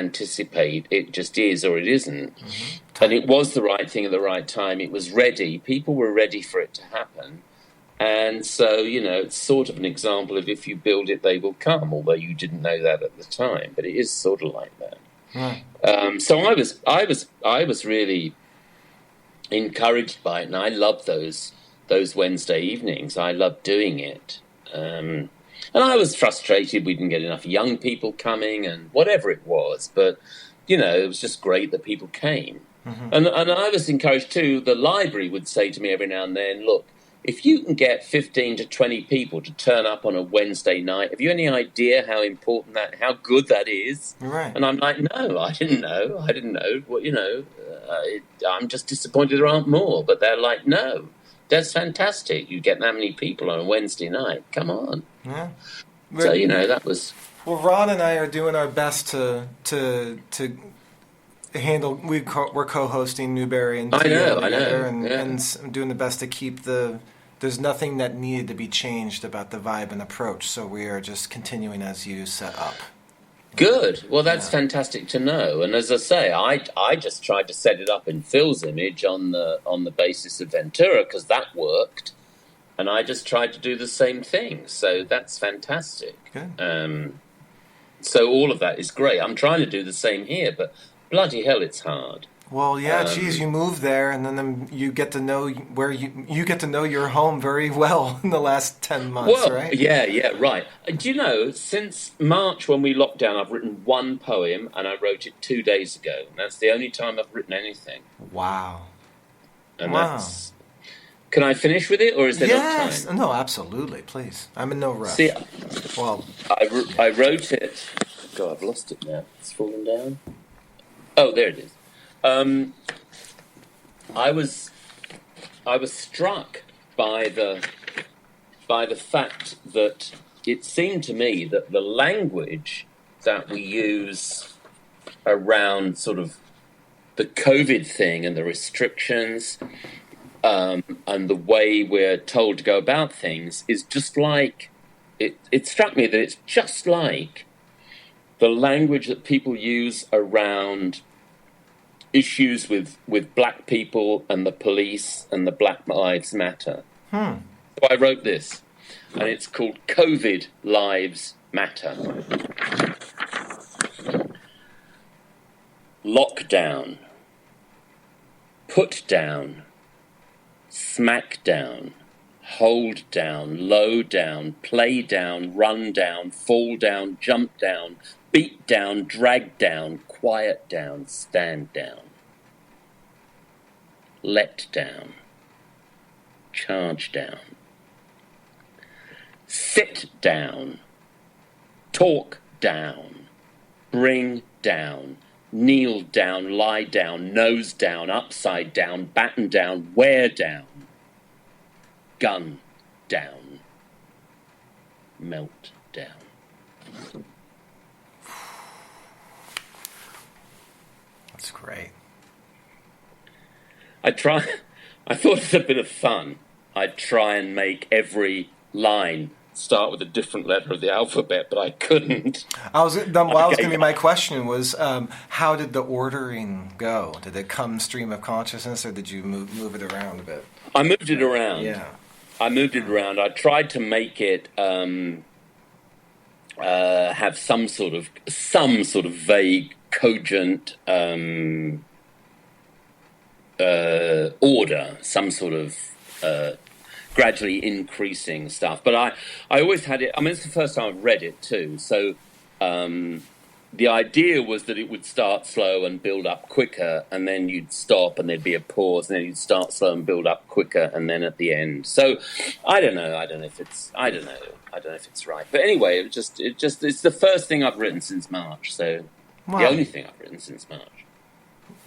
anticipate. It just is or it isn't. And it was the right thing at the right time. It was ready. People were ready for it to happen. And so, it's sort of an example of if you build it, they will come, although you didn't know that at the time. But it is sort of like that. Right. So I was really encouraged by it, and I loved those Wednesday evenings. I loved doing it. And I was frustrated we didn't get enough young people coming and whatever it was. But, it was just great that people came. And I was encouraged too. The library would say to me every now and then, look, if you can get 15 to 20 people to turn up on a Wednesday night, have you any idea how important how good that is? Right. And I'm like, no, I didn't know. Well, I'm just disappointed there aren't more. But they're like, no, that's fantastic. You get that many people on a Wednesday night. Come on. Yeah. So, that was... Well, Ron and I are doing our best to handle. We're co-hosting Newberry and together, and doing the best to keep there's nothing that needed to be changed about the vibe and approach. So we are just continuing as you set up. Good. Well, that's fantastic to know. And as I say, I just tried to set it up in Phil's image on the basis of Ventura because that worked, and I just tried to do the same thing. So that's fantastic. Good. So all of that is great. I'm trying to do the same here, but bloody hell, it's hard. Well, yeah, geez, you move there, and then you get to know where you get to know your home very well in the last 10 months, right? Yeah, right. Do you know, since March when we locked down, I've written one poem, and I wrote it 2 days ago. And that's the only time I've written anything. Wow. And that's... Can I finish with it, or is there no time? No, absolutely, please. I'm in no rush. See, well, I wrote it... God, I've lost it now. It's fallen down. Oh, there it is. I was struck by the fact that it seemed to me that the language that we use around sort of the COVID thing and the restrictions and the way we're told to go about things is just like it struck me that it's just like the language that people use around issues with black people and the police and the Black Lives Matter. So I wrote this, and it's called COVID Lives Matter. Lockdown, put down, smack down, hold down, low down, play down, run down, fall down, jump down, beat down, drag down, quiet down, stand down. Let down, charge down. Sit down, talk down, bring down, kneel down, lie down, nose down, upside down, batten down, wear down, gun down, melt down. That's great. I thought it was a bit of fun. I'd try and make every line start with a different letter of the alphabet, but I couldn't. My question was, how did the ordering go? Did it come stream of consciousness, or did you move it around a bit? I moved it around. Yeah. I moved it around. I tried to make it have some sort of vague, cogent order, some sort of gradually increasing stuff. But I always had it. I mean, it's the first time I've read it too. So the idea was that it would start slow and build up quicker, and then you'd stop and there'd be a pause, and then you'd start slow and build up quicker, and then at the end. So I don't know if it's right. But anyway, it's the first thing I've written since March. So the only thing I've written since March.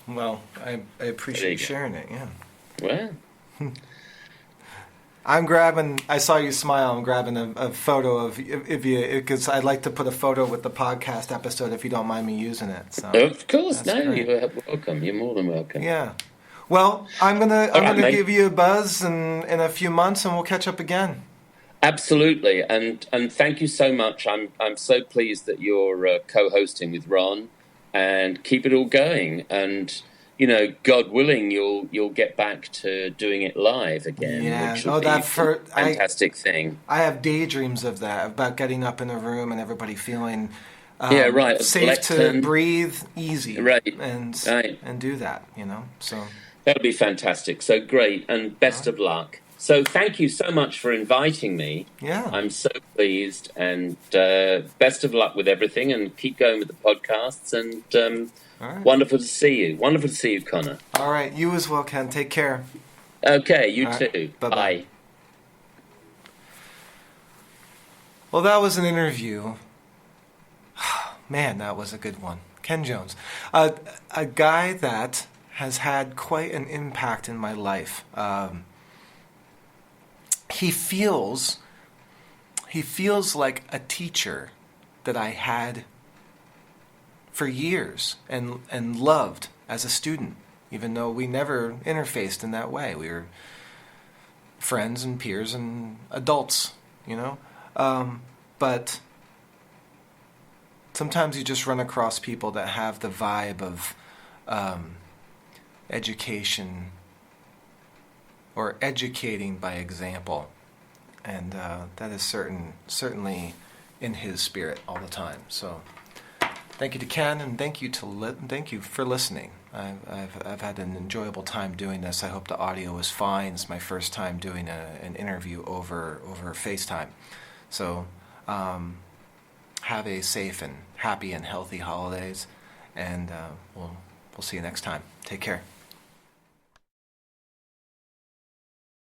Well, I appreciate you sharing it. Yeah. Well. I saw you smile. I'm grabbing a photo of you, because I'd like to put a photo with the podcast episode if you don't mind me using it. So, of course, you're welcome. You're more than welcome. Yeah. Well, I'm gonna give you a buzz in a few months, and we'll catch up again. Absolutely, and thank you so much. I'm so pleased that you're co-hosting with Ron, and keep it all going. And God willing, you'll get back to doing it live again. Yeah. Which will be a fantastic thing. I have daydreams of that, about getting up in a room and everybody feeling safe to breathe, easy, and do that. So that would be fantastic. So great, and best of luck. So thank you so much for inviting me. Yeah, I'm so pleased, and best of luck with everything, and keep going with the podcasts. And wonderful to see you. Wonderful to see you, Conor. All right, you as well, Ken. Take care. Okay, you too. Right. Bye. Well, that was an interview. Man, that was a good one. Ken Jones, a guy that has had quite an impact in my life. He feels like a teacher that I had for years and loved as a student, even though we never interfaced in that way. We were friends and peers and adults, but sometimes you just run across people that have the vibe of education or educating by example, and that is certainly in his spirit all the time. So, thank you to Ken, and thank you for listening. I've had an enjoyable time doing this. I hope the audio is fine. It's my first time doing an interview over FaceTime. So, have a safe and happy and healthy holidays, and we'll see you next time. Take care.